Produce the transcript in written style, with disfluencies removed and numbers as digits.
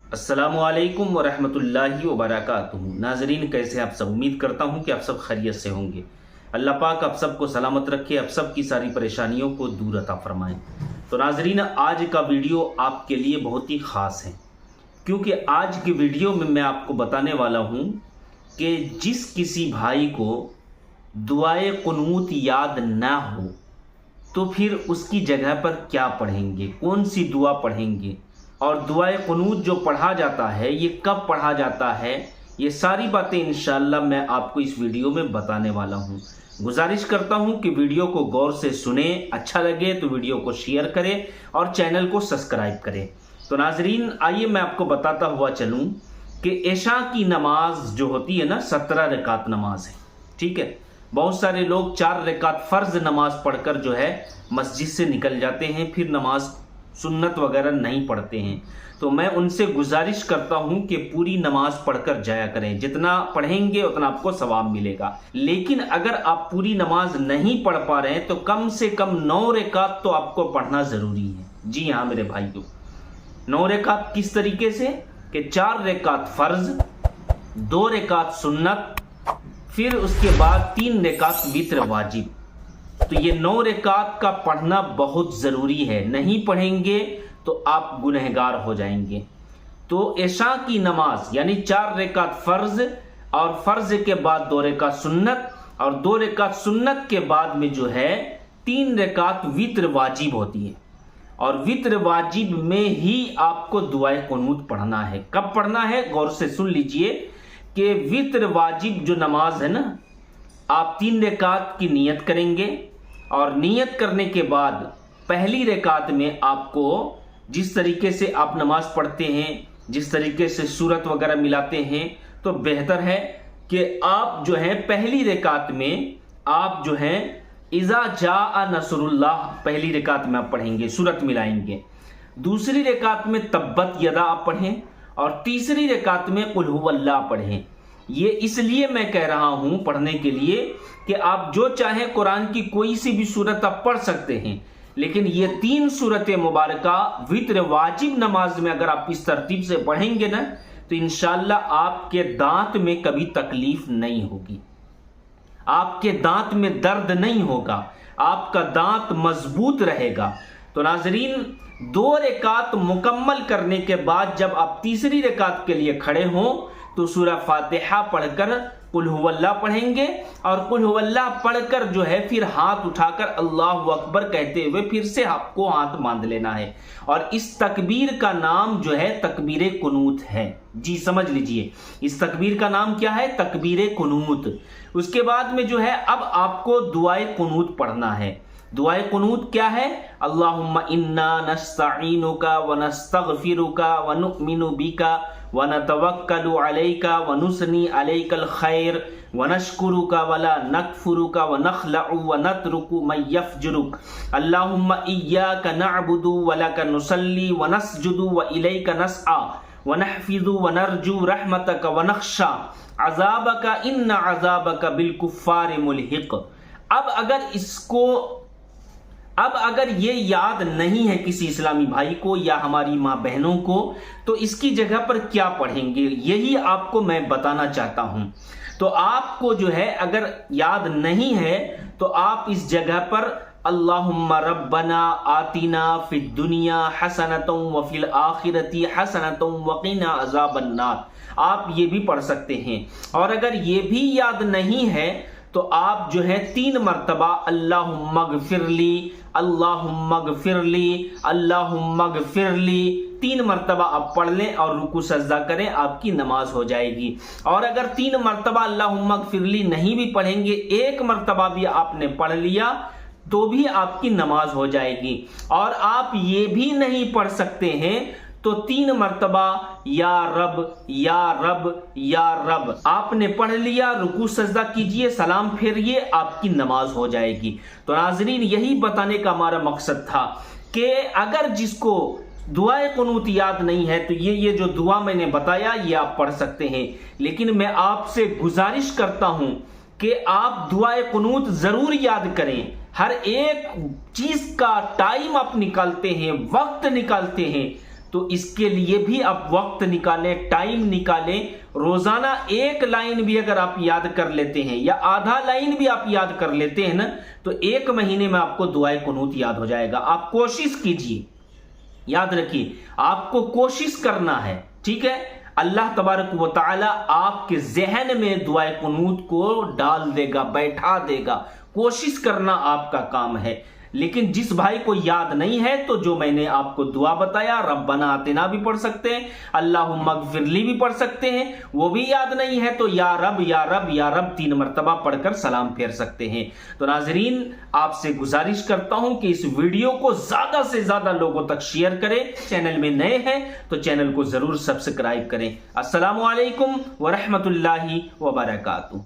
السلام علیکم ورحمۃ اللہ وبرکاتہ۔ ناظرین، کیسے آپ سب؟ امید کرتا ہوں کہ آپ سب خیریت سے ہوں گے۔ اللہ پاک آپ سب کو سلامت رکھے، آپ سب کی ساری پریشانیوں کو دور عطا فرمائیں۔ تو ناظرین، آج کا ویڈیو آپ کے لیے بہت ہی خاص ہے، کیونکہ آج کی ویڈیو میں میں آپ کو بتانے والا ہوں کہ جس کسی بھائی کو دعائے قنوت یاد نہ ہو تو پھر اس کی جگہ پر کیا پڑھیں گے، کون سی دعا پڑھیں گے، اور دعائے قنوت جو پڑھا جاتا ہے یہ کب پڑھا جاتا ہے، یہ ساری باتیں انشاءاللہ میں آپ کو اس ویڈیو میں بتانے والا ہوں۔ گزارش کرتا ہوں کہ ویڈیو کو غور سے سنیں، اچھا لگے تو ویڈیو کو شیئر کریں اور چینل کو سبسکرائب کریں۔ تو ناظرین، آئیے میں آپ کو بتاتا ہوا چلوں کہ عشاء کی نماز جو ہوتی ہے نا، 17 رکعت نماز ہے، ٹھیک ہے۔ بہت سارے لوگ 4 رکعت فرض نماز پڑھ کر جو ہے مسجد سے نکل جاتے ہیں، پھر نماز سنت وغیرہ نہیں پڑھتے ہیں۔ تو میں ان سے گزارش کرتا ہوں کہ پوری نماز پڑھ کر جایا کریں، جتنا پڑھیں گے اتنا آپ کو ثواب ملے گا۔ لیکن اگر آپ پوری نماز نہیں پڑھ پا رہے ہیں تو کم سے کم 9 رکعت تو آپ کو پڑھنا ضروری ہے۔ جی ہاں میرے بھائیو، 9 رکعت کس طریقے سے کہ 4 رکعت فرض، 2 رکعت سنت، پھر اس کے بعد 3 رکعت وتر واجب۔ تو یہ 9 رکعت کا پڑھنا بہت ضروری ہے، نہیں پڑھیں گے تو آپ گنہگار ہو جائیں گے۔ تو عشاء کی نماز یعنی 4 رکعت فرض، اور فرض کے بعد 2 رکعت سنت، اور 2 رکعت سنت کے بعد میں جو ہے 3 رکعت وتر واجب ہوتی ہے۔ اور وتر واجب میں ہی آپ کو دعائے قنوت پڑھنا ہے۔ کب پڑھنا ہے؟ غور سے سن لیجئے کہ وتر واجب جو نماز ہے نا، آپ 3 رکعت کی نیت کریں گے، اور نیت کرنے کے بعد پہلی رکعت میں آپ کو جس طریقے سے آپ نماز پڑھتے ہیں، جس طریقے سے سورت وغیرہ ملاتے ہیں، تو بہتر ہے کہ آپ جو ہے پہلی رکعت میں آپ جو ہے اذا جاء نصر اللہ پہلی رکعت میں آپ پڑھیں گے، سورت ملائیں گے۔ دوسری رکعت میں تبت یدا آپ پڑھیں، اور تیسری رکعت میں قل هو اللہ پڑھیں۔ یہ اس لیے میں کہہ رہا ہوں پڑھنے کے لیے کہ آپ جو چاہیں قرآن کی کوئی سی بھی سورت آپ پڑھ سکتے ہیں، لیکن یہ 3 سورت مبارکہ وتر واجب نماز میں اگر آپ اس ترتیب سے پڑھیں گے نا تو انشاءاللہ آپ کے دانت میں کبھی تکلیف نہیں ہوگی، آپ کے دانت میں درد نہیں ہوگا، آپ کا دانت مضبوط رہے گا۔ تو ناظرین، 2 رکعت مکمل کرنے کے بعد جب آپ تیسری رکعت کے لیے کھڑے ہوں تو سورہ فاتحہ پڑھ کر قل هو اللہ پڑھیں گے، اور قل هو اللہ پڑھ کر جو ہے پھر ہاتھ اٹھا کر اللہ اکبر کہتے ہوئے پھر سے آپ کو ہاتھ باندھ لینا ہے، اور اس تکبیر کا نام جو ہے تکبیر قنوت ہے۔ جی سمجھ لیجئے، اس تکبیر کا نام کیا ہے؟ تکبیر قنوت۔ اس کے بعد میں جو ہے اب آپ کو دعائے قنوت پڑھنا ہے۔ دعائے قنوت کیا ہے؟ اللہم انا نستعینک ونستغفرک ونؤمن بک ونتوکل علیک ونثنی علیک الخیر ونشکرک ولا نکفرک ونخلع ونترک من یفجرک اللہم ایاک نعبد ولک نصلی ونسجد والیک نسعی ونحفظ ونرجو رحمتک ونخشى عذابک ان عذابک بالکفار ملحق۔ اب اگر یہ یاد نہیں ہے کسی اسلامی بھائی کو یا ہماری ماں بہنوں کو تو اس کی جگہ پر کیا پڑھیں گے، یہی آپ کو میں بتانا چاہتا ہوں۔ تو آپ کو جو ہے اگر یاد نہیں ہے تو آپ اس جگہ پر اللہم ربنا آتنا فی الدنیا حسنۃ وفی الآخرۃ حسنۃ وقنا عذاب النار، آپ یہ بھی پڑھ سکتے ہیں۔ اور اگر یہ بھی یاد نہیں ہے تو آپ جو ہے 3 مرتبہ اللہم اغفر لی، اللہم اغفر لی، اللہم اغفر لی 3 مرتبہ آپ پڑھ لیں اور رکوع سجدہ کریں، آپ کی نماز ہو جائے گی۔ اور اگر 3 مرتبہ اللہم اغفر لی نہیں بھی پڑھیں گے، 1 مرتبہ بھی آپ نے پڑھ لیا تو بھی آپ کی نماز ہو جائے گی۔ اور آپ یہ بھی نہیں پڑھ سکتے ہیں تو 3 مرتبہ یا رب یا رب یا رب آپ نے پڑھ لیا، رکوع سجدہ کیجئے، سلام پھیریے، آپ کی نماز ہو جائے گی۔ تو ناظرین، یہی بتانے کا ہمارا مقصد تھا کہ اگر جس کو دعائے قنوت یاد نہیں ہے تو یہ جو دعا میں نے بتایا یہ آپ پڑھ سکتے ہیں، لیکن میں آپ سے گزارش کرتا ہوں کہ آپ دعائے قنوت ضرور یاد کریں۔ ہر ایک چیز کا ٹائم آپ نکالتے ہیں، وقت نکالتے ہیں تو اس کے لیے بھی آپ وقت نکالیں، ٹائم نکالیں. روزانہ ایک لائن بھی اگر آپ یاد کر لیتے ہیں یا آدھا لائن بھی آپ یاد کر لیتے ہیں نا، تو ایک مہینے میں آپ کو دعائے قنوت یاد ہو جائے گا. آپ کوشش کیجئے، یاد رکھیے آپ کو کوشش کرنا ہے، ٹھیک ہے. اللہ تبارک و تعالی آپ کے ذہن میں دعائے قنوت کو ڈال دے گا، بیٹھا دے گا. کوشش کرنا آپ کا کام ہے. لیکن جس بھائی کو یاد نہیں ہے تو جو میں نے آپ کو دعا بتایا، ربنا آتنا بھی پڑھ سکتے ہیں، اللہم اغفر لی بھی پڑھ سکتے ہیں. وہ بھی یاد نہیں ہے تو یا رب یا رب یا رب 3 مرتبہ پڑھ کر سلام پھیر سکتے ہیں. تو ناظرین آپ سے گزارش کرتا ہوں کہ اس ویڈیو کو زیادہ سے زیادہ لوگوں تک شیئر کریں. چینل میں نئے ہیں تو چینل کو ضرور سبسکرائب کریں. السلام علیکم ورحمۃ اللہ وبرکاتہ.